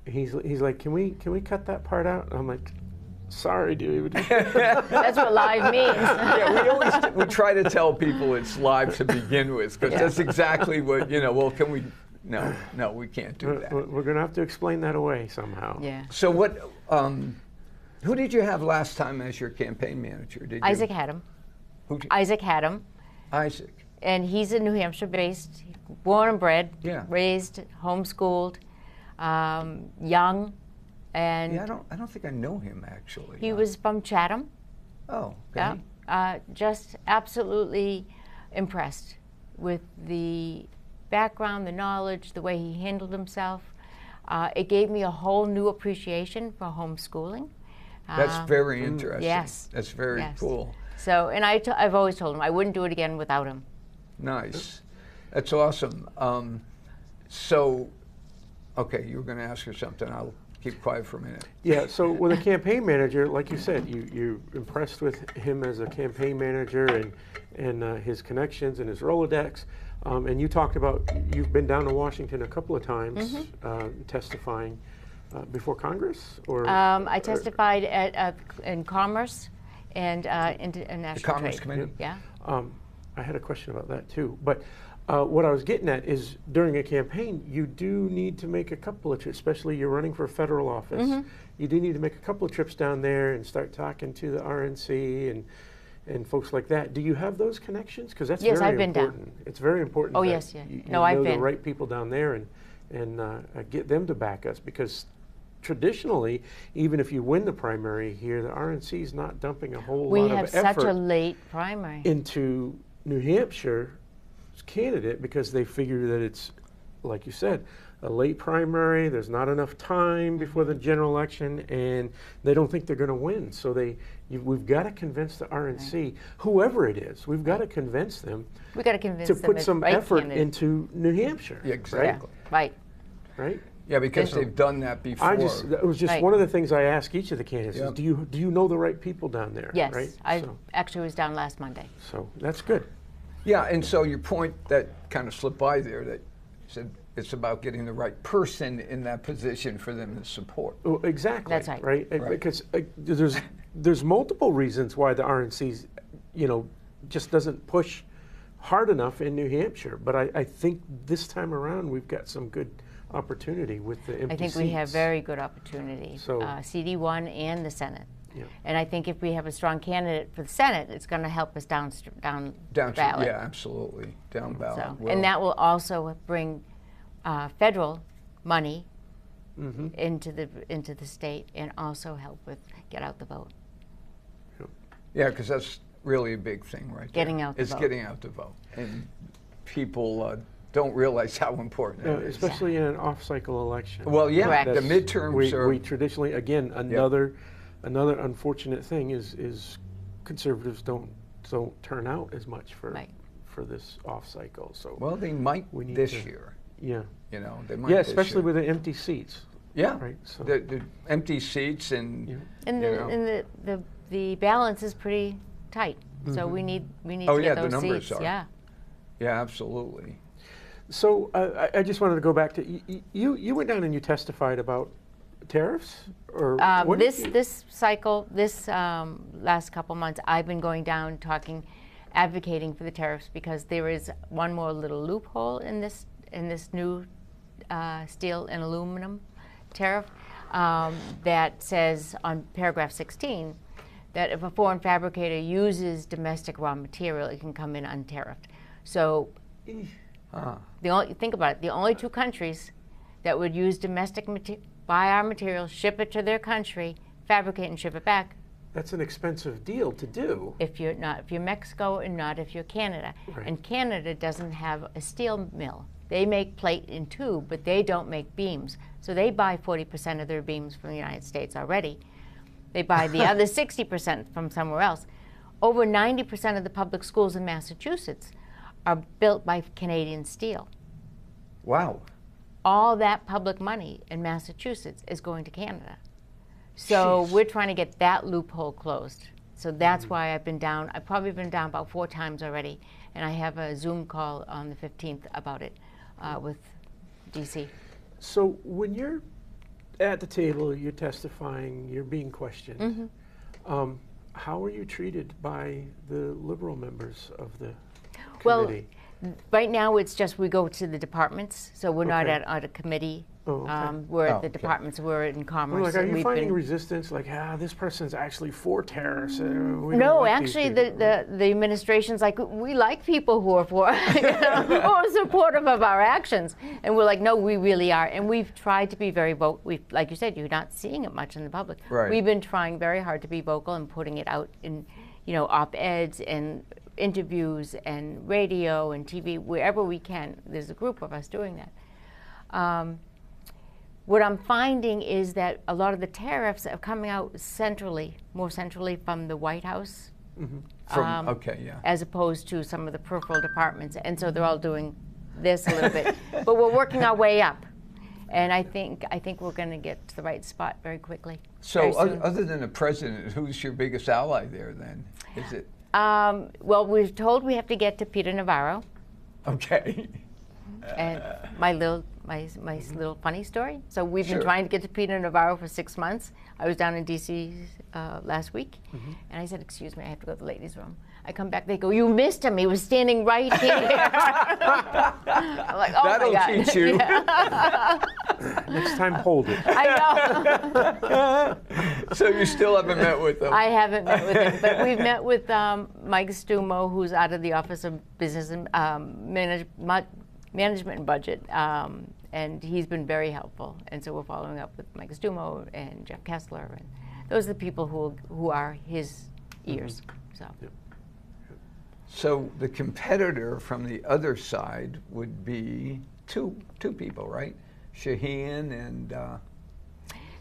he's like, "Can we cut that part out?" And I'm like, "Sorry, dude." That's what live means. Yeah, we try to tell people it's live to begin with, because that's exactly what, well, can we? No, we can't do that. We're going to have to explain that away somehow. Yeah. So what? Who did you have last time as your campaign manager? Did you? Isaac Haddam. Isaac Haddam. Isaac. And he's a New Hampshire-based, born and bred, raised, homeschooled, young, and Yeah, I don't think I know him actually. he was from Chatham. Oh, okay. Yeah. Just absolutely impressed with the background, the knowledge, the way he handled himself. It gave me a whole new appreciation for homeschooling. That's very interesting. Yes. That's very cool. So, and I've always told him I wouldn't do it again without him. Nice. That's awesome. So, okay, you were going to ask her something. I'll keep quiet for a minute. Yeah, so with a campaign manager, like you said, you're impressed with him as a campaign manager and his connections and his Rolodex. And you talked about, you've been down to Washington a couple of times testifying before Congress? Or I testified in Commerce and International The Commerce Trade. Committee? Yeah. I had a question about that too. But what I was getting at is during a campaign, you do need to make a couple of trips, especially you're running for a federal office. You do need to make a couple of trips down there and start talking to the RNC and folks like that. Do you have those connections? Because that's Yes, very I've been important. down. It's very important. Oh, that yes, yeah. You No, know I've the been. right people down there and get them to back us, because traditionally, even if you win the primary here, the RNC is not dumping a whole We lot have of such effort a late primary. into New Hampshire's candidate, because they figure that it's, like you said, a late primary, there's not enough time before the general election, and they don't think they're going to win. So we've got to convince the RNC, whoever it is, we've got to convince them We got to convince to them put it's some right effort candidate. into New Hampshire. Yeah, exactly. Right. Right? Yeah, because they've done that before. That was just Right. one of the things I ask each of the candidates is, Yep. do you know the right people down there? Yes. Right? I actually was down last Monday. So that's good. Yeah, and so your point that kind of slipped by there, that said it's about getting the right person in that position for them to support. Oh, exactly. That's right. Right? Right. Because there's multiple reasons why the RNC's, just doesn't push hard enough in New Hampshire. But I think this time around we've got some good opportunity with the empty I think we have seats. very good opportunity. So- CD1 and the Senate. Yeah. And I think if we have a strong candidate for the Senate, it's going to help us down Down ballot. yeah, absolutely. Down ballot. So, will. and that will also bring federal money into the state, and also help with get out the vote. Yeah, because that's really a big thing right there. Getting out the It's vote. getting out the vote. And people don't realize how important it is. Especially in an off-cycle election. Well, yeah, Correct. the midterms are... we traditionally, again, another unfortunate thing is conservatives don't turn out as much for Right. this off-cycle. So Well, they might We need this to- year. yeah, They might yeah, this especially year. with the empty seats. Yeah, Right, so- the empty seats and... Yeah. And You know. the balance is pretty tight. So we need Oh, to yeah, get the those numbers seats. are. Yeah. Yeah, absolutely. So I just wanted to go back to you went down and you testified about tariffs, or what did you- This cycle, this last couple months, I've been going down advocating for the tariffs, because there is one more little loophole in this new steel and aluminum tariff that says on paragraph 16 that if a foreign fabricator uses domestic raw material, it can come in untariffed. So think about it, the only two countries that would use buy our material, ship it to their country, fabricate and ship it back, That's an expensive deal to do. if you're Mexico and not if you're Canada. Right. And Canada doesn't have a steel mill. They make plate and tube, but they don't make beams. So they buy 40% of their beams from the United States already. They buy the other 60% from somewhere else. Over 90% of the public schools in Massachusetts are built by Canadian Steel. Wow. All that public money in Massachusetts is going to Canada. So we're trying to get that loophole closed. So that's why I've been down. I've probably been down about 4 times already, and I have a Zoom call on the 15th about it with DC. So when you're at the table, you're testifying, you're being questioned, how are you treated by the Liberal members of the committee? Well, right now it's just we go to the departments, so we're not at a committee. Oh, okay. We're at the departments. We're in commerce. Like, are you We've finding been- resistance? Like, this person's actually for tariffs. We don't No, like these actually, people. the administration's like, we like people who are for, who are supportive of our actions, and we're like, no, we really are, and we've tried to be very vocal. Like you said, you're not seeing it much in the public. Right. We've been trying very hard to be vocal and putting it out in, op-eds and interviews and radio and TV, wherever we can. There's a group of us doing that. What I'm finding is that a lot of the tariffs are coming out more centrally from the White House, as opposed to some of the peripheral departments. And so they're all doing this a little bit. But we're working our way up. And I think we're going to get to the right spot very quickly. So very soon. other than the president, who's your biggest ally there then? Is it? Well, we're told we have to get to Peter Navarro. Okay. And my little funny story. So we've been Sure. trying to get to Peter Navarro for 6 months. I was down in DC last week, and I said, "Excuse me, I have to go to the ladies' room." I come back, they go, "You missed him. He was standing right here." I'm like, "Oh That'll my God!" teach you. Next time, hold it. I know. So you still haven't met with them? I haven't met with him, but we've met with Mike Stumo, who's out of the Office of Business and Management and Budget, and he's been very helpful. And so we're following up with Mike Stumo and Jeff Kessler, and those are the people who are his ears. So. So the competitor from the other side would be two people, right? Shaheen and.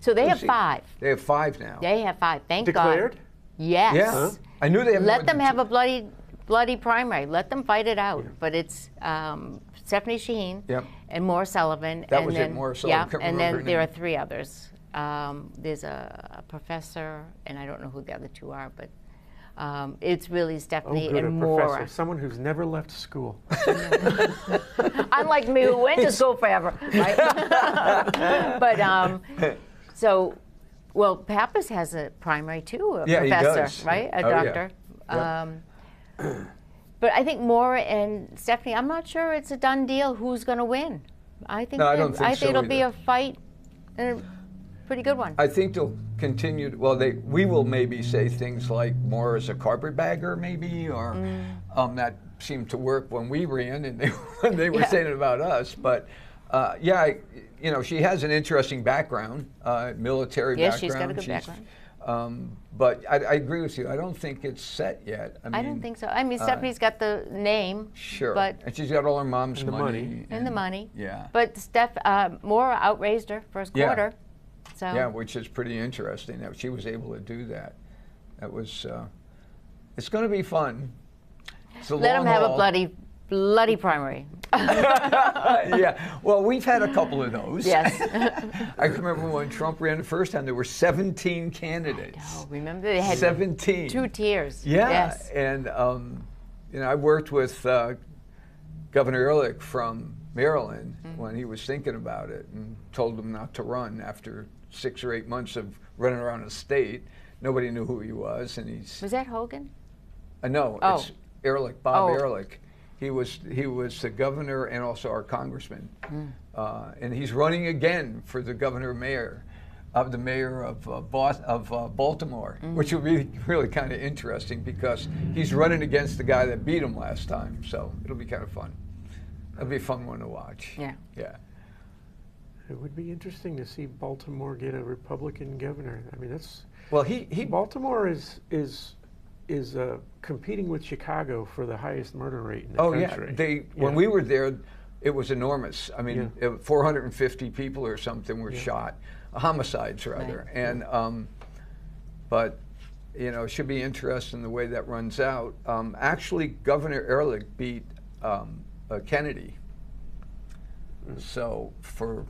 So they have Lucy. 5. They have 5 now. They have 5. Thank Declared? God. Yes. Yeah. Huh? I knew they have. Let them have a bloody primary. Let them fight it out. But it's Stephanie Shaheen and Maura Sullivan. That and was then, it, Maura Sullivan. Yeah, Couldn't and remember then her there are name. 3 others. There's a professor, and I don't know who the other 2 are, but it's really Stephanie good, and a Maura. professor, someone who's never left school. Unlike me, who went to school forever, right? But so, well, Pappas has a primary too, a Yeah, he professor, does. right? A Oh, yeah. doctor. Yeah. But I think Maura and Stephanie, I'm not sure it's a done deal who's going to win. I think No, I don't think so it'll be either. a fight, and a pretty good one. I think they'll continue. Well, we will maybe say things like more as a carpetbagger, maybe, or that seemed to work when we ran, and they were saying it about us. But she has an interesting background, military Yes, background. she's got a good background. But I agree with you. I don't think it's set yet. I don't think so. I mean, Stephanie's got the name, Sure. but And she's got all her mom's And the money. and the money. Yeah. But Maura outraised her first Yeah. quarter. So Yeah, which is pretty interesting that she was able to do that. That was. It's going to be fun. It's a let long them have haul. a bloody primary. Yeah. Well, we've had a couple of those. Yes. I can remember when Trump ran the first time, there were 17 candidates. Oh, remember they had 17. 2 tiers. Yeah. Yes. And I worked with Governor Ehrlich from Maryland when he was thinking about it, and told him not to run after 6 or 8 months of running around the state. Nobody knew who he was, and he's. Was that Hogan? No, Oh. it's Ehrlich, Bob Oh. Ehrlich. He was the governor and also our congressman, and he's running again for the governor mayor, the mayor of Baltimore, which will be really kind of interesting because he's running against the guy that beat him last time. So it'll be kind of fun. It'll be a fun one to watch. Yeah. Yeah. It would be interesting to see Baltimore get a Republican governor. I mean, that's Well, he Baltimore is competing with Chicago for the highest murder rate in the Oh country. yeah, when we were there, it was enormous. I mean, 450 people or something were shot, homicides rather, and but it should be interesting the way that runs out. Actually, Governor Ehrlich beat Kennedy. So for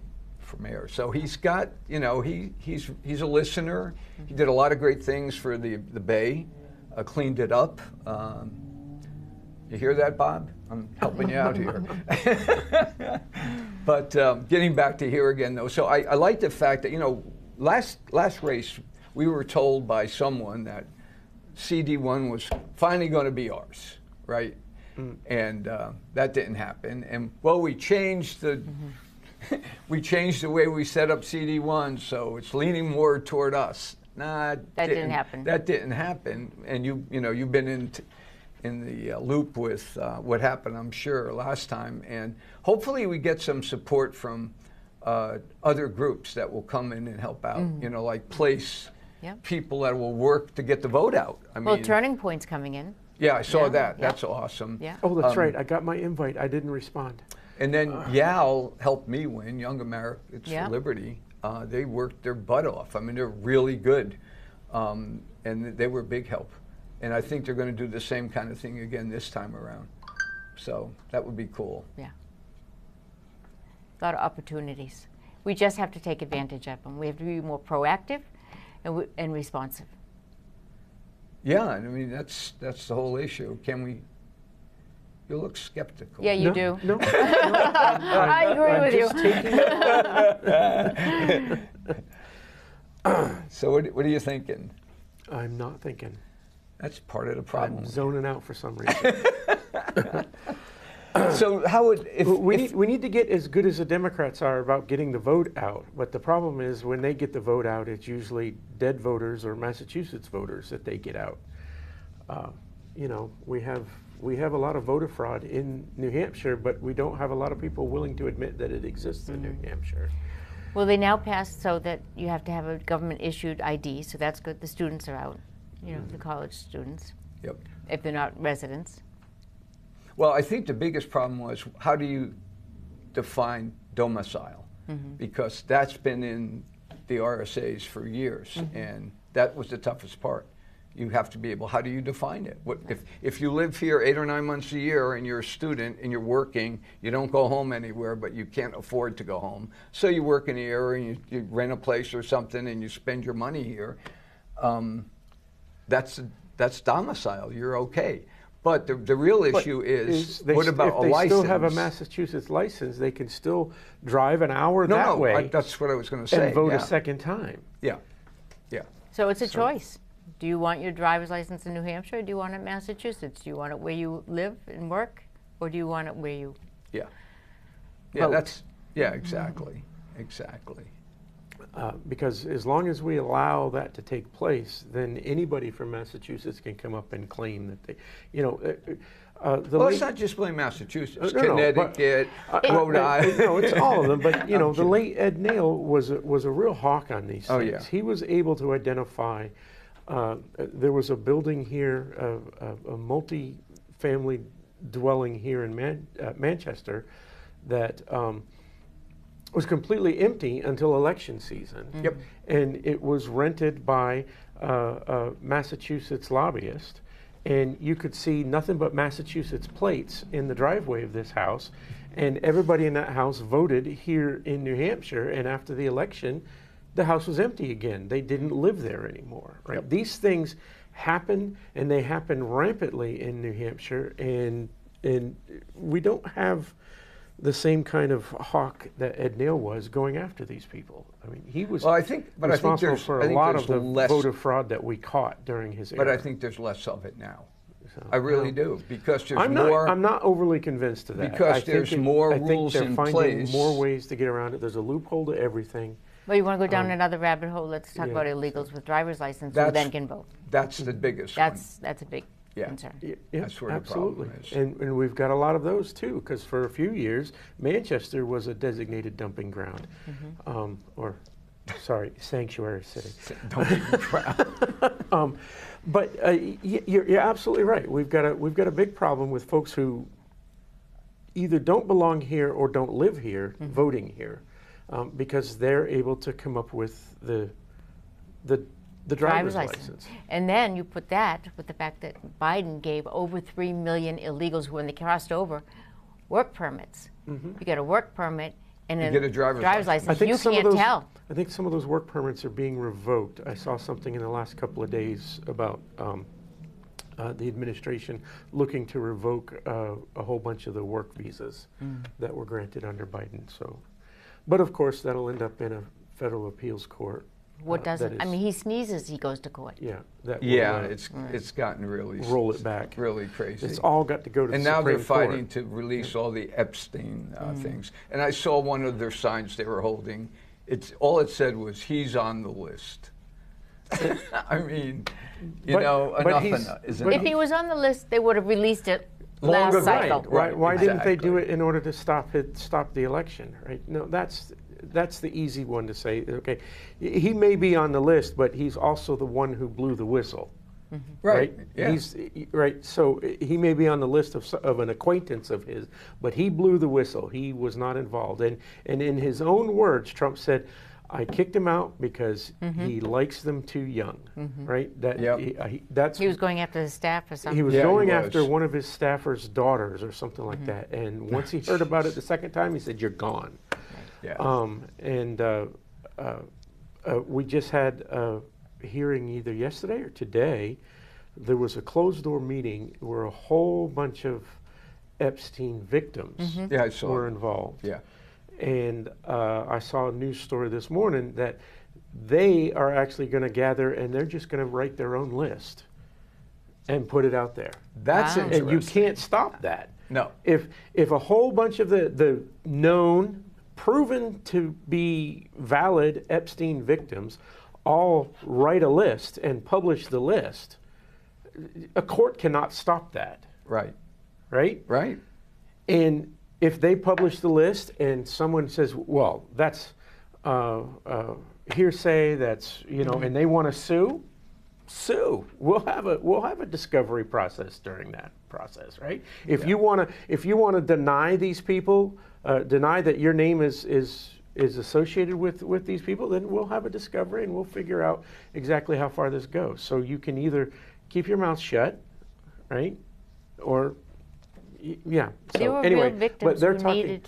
mayor, so he's got he's a listener. He did a lot of great things for the Bay, cleaned it up. You hear that, Bob? I'm helping you out here. But getting back to here again, though, so I like the fact that last race we were told by someone that CD1 was finally going to be ours, right? And that didn't happen. And we changed the we changed the way we set up CD1, so it's leaning more toward us. Nah, that didn't happen. That didn't happen. And you've been in the loop with what happened, I'm sure, last time. And hopefully we get some support from other groups that will come in and help out. Like Place. Yep. People that will work to get the vote out. Turning Point's coming in. Yeah, I saw that. Yeah. That's awesome. Yeah. Oh, that's right. I got my invite. I didn't respond. And then YAL helped me win, Young Americans for Liberty. They worked their butt off. They're really good. And they were a big help. And I think they're going to do the same kind of thing again this time around. So that would be cool. Yeah. A lot of opportunities. We just have to take advantage of them. We have to be more proactive and responsive. Yeah, that's the whole issue. Can we? You look skeptical. Yeah, you do. No. I agree with you. So what are you thinking? I'm not thinking. That's part of the problem. I'm zoning out for some reason. So how would we need to get as good as the Democrats are about getting the vote out, but the problem is when they get the vote out, it's usually dead voters or Massachusetts voters that they get out. We have a lot of voter fraud in New Hampshire, but we don't have a lot of people willing to admit that it exists in New Hampshire. Well, they now passed so that you have to have a government-issued ID, so that's good. The students are out, the college students. Yep. If they're not residents. Well, I think the biggest problem was how do you define domicile? Because that's been in the RSAs for years, and that was the toughest part. You have to be able, how do you define it? If you live here 8 or 9 months a year and you're a student and you're working, you don't go home anywhere, but you can't afford to go home. So you work in the area and you rent a place or something and you spend your money here. That's domicile, you're okay. But the real issue is what about a license? If they still have a Massachusetts license, they can still drive an hour that way. That's what I was going to say. And vote a second time. Yeah. So it's a choice. Do you want your driver's license in New Hampshire, or do you want it in Massachusetts? Do you want it where you live and work, or do you want it where you vote? Exactly. Because as long as we allow that to take place, then anybody from Massachusetts can come up and claim that they, it's not just blame Massachusetts, Connecticut, Rhode Island. No, it's all of them. But the late Ed Nail was a real hawk on these things. Oh, yeah. He was able to identify. There was a building here, a multi-family dwelling here in Manchester, that. Was completely empty until election season. Yep. And it was rented by a Massachusetts lobbyist. And you could see nothing but Massachusetts plates in the driveway of this house. And everybody in that house voted here in New Hampshire. And after the election, the house was empty again. They didn't live there anymore. Right? Yep. These things happen, and they happen rampantly in New Hampshire. And we don't have the same kind of hawk that Ed Nail was going after these people. He was responsible for a lot of the voter fraud that we caught during his era. But I think there's less of it now. I really do, because there's more. I'm not overly convinced of that. Because there's more rules in place. I think they're finding more ways to get around it. There's a loophole to everything. Well, you want to go down another rabbit hole? Let's talk about illegals with driver's license who then can vote. That's the biggest one. That's a big concern. Yeah, that's where absolutely. The problem is. And we've got a lot of those too, because for a few years, Manchester was a designated dumping ground, sanctuary city. Dumping ground. But you're absolutely right. We've got a big problem with folks who either don't belong here or don't live here, voting here, because they're able to come up with the The driver's license. And then you put that with the fact that Biden gave over 3 million illegals when they crossed over work permits. You get a work permit and You then get a driver's license. think You some of can't those, tell. I think some of those work permits are being revoked. I saw something in the last couple of days about the administration looking to revoke a whole bunch of the work visas that were granted under Biden. So, but of course, that'll end up in a federal appeals court. What that doesn't? I is- mean, he sneezes, he goes to court. Yeah, that will, Yeah, it's gotten really roll it back. really crazy. It's all got to go to And the now they're Supreme Court. fighting to release all the Epstein things. And I saw one of their signs they were holding. All it said was, "He's on the list." I mean, you But- know, but enough he's- enough, isn't but If it? he was on the list, they would have released it Longer, last cycle. right. Why didn't they do exactly. it in order to stop the election? Right? No, that's the easy one to say. Okay, he may be on the list, but he's also the one who blew the whistle. Right. Yeah. He's right. So he may be on the list of an acquaintance of his, but he blew the whistle. He was not involved. And in his own words, Trump said, "I kicked him out because he likes them too young." Right. That Yep. that's He was going after the staff or something. he was Yeah, he going was. after one of his staffers' daughters or something like that. And once he heard about it the second time, he said, "You're gone." Yeah. We just had a hearing either yesterday or today. There was a closed-door meeting where a whole bunch of Epstein victims Yeah, I saw were it. involved. Yeah. And I saw a news story this morning that they are actually going to gather and they're just going to write their own list and put it out there. That's Wow. interesting. And you can't stop that. No. If a whole bunch of the known, proven to be valid Epstein victims all write a list and publish the list, a court cannot stop that, Right. right? Right. And if they publish the list and someone says, "Well, that's hearsay," that's and they want to sue. We'll have a discovery process during that process, right? If you want to deny these people, deny that your name is associated with these people, then we'll have a discovery and we'll figure out exactly how far this goes. So you can either keep your mouth shut, right, or yeah. So There were anyway, real but victims they're who talking.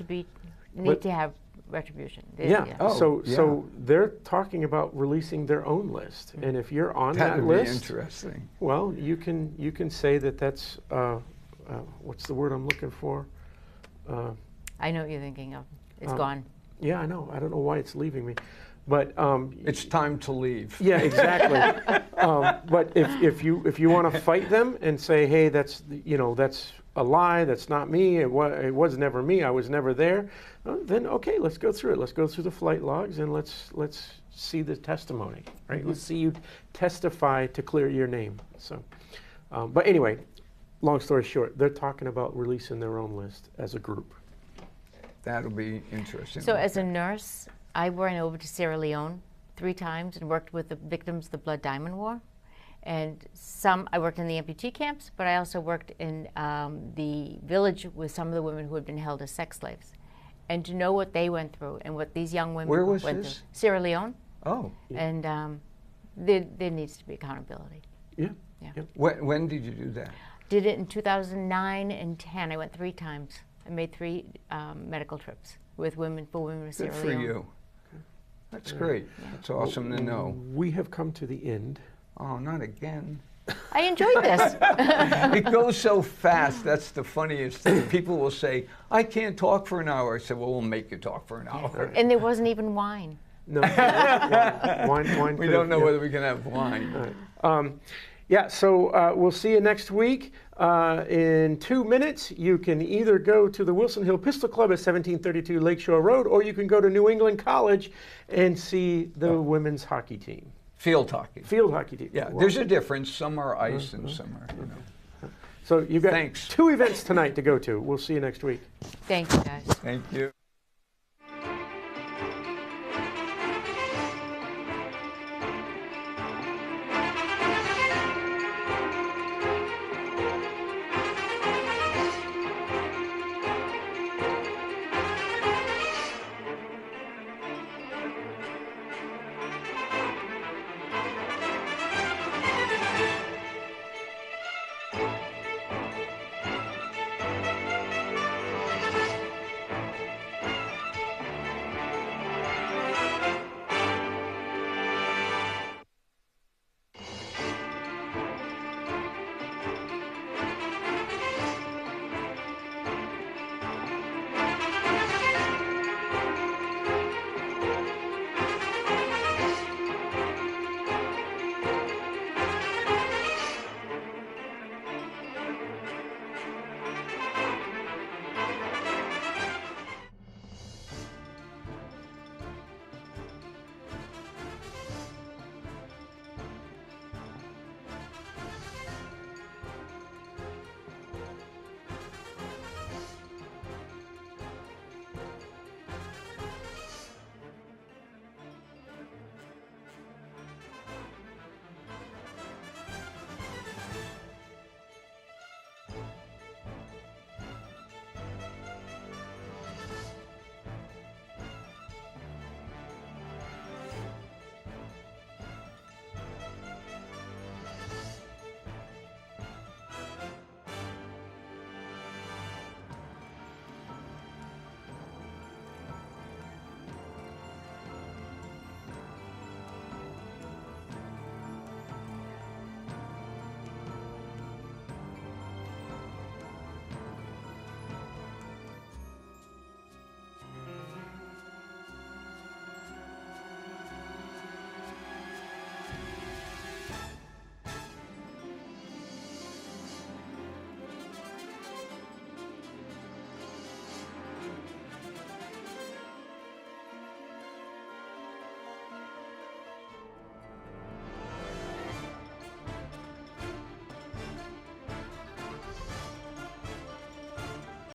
need to have retribution. Yeah. Oh, So they're talking about releasing their own list, and if you're on That that would be list, interesting. well, you can say that's what's the word I'm looking for? I know what you're thinking of. It's Um, gone. Yeah, I know. I don't know why it's leaving me, but It's time to leave. yeah, exactly. But if you want to fight them and say, hey, that's a lie. That's not me. It was never me. I was never there. Then okay, let's go through it. Let's go through the flight logs and let's see the testimony. Right. Let's see you testify to clear your name. So, but anyway, long story short, they're talking about releasing their own list as a group. That'll be interesting. So as a nurse, I went over to Sierra Leone 3 times and worked with the victims of the Blood Diamond War. And I worked in the amputee camps, but I also worked in the village with some of the women who had been held as sex slaves. And to know what they went through and what these young women Where was went this? through. Sierra Leone. Oh, And there needs to be accountability. Yeah. Yeah. Yep. when did you do that? Did it in 2009 and 10. I went 3 times. I made 3 medical trips with women for women with Good Sierra for Leone. you. That's great. That's awesome to know. We have come to the end. Oh, not again. I enjoyed this. It goes so fast. That's the funniest thing. People will say, "I can't talk for an hour." I said, "Well, we'll make you talk for an hour." And there wasn't even wine. No, wine. We too, don't know yeah. whether we can have wine. Yeah, so we'll see you next week. In 2 minutes, you can either go to the Wilson Hill Pistol Club at 1732 Lakeshore Road, or you can go to New England College and see the women's hockey team, Field hockey. field hockey team. Yeah, Well, there's a difference. Some are ice and some are, so you've got Thanks. 2 events tonight to go to. We'll see you next week. Thank you, guys. Thank you.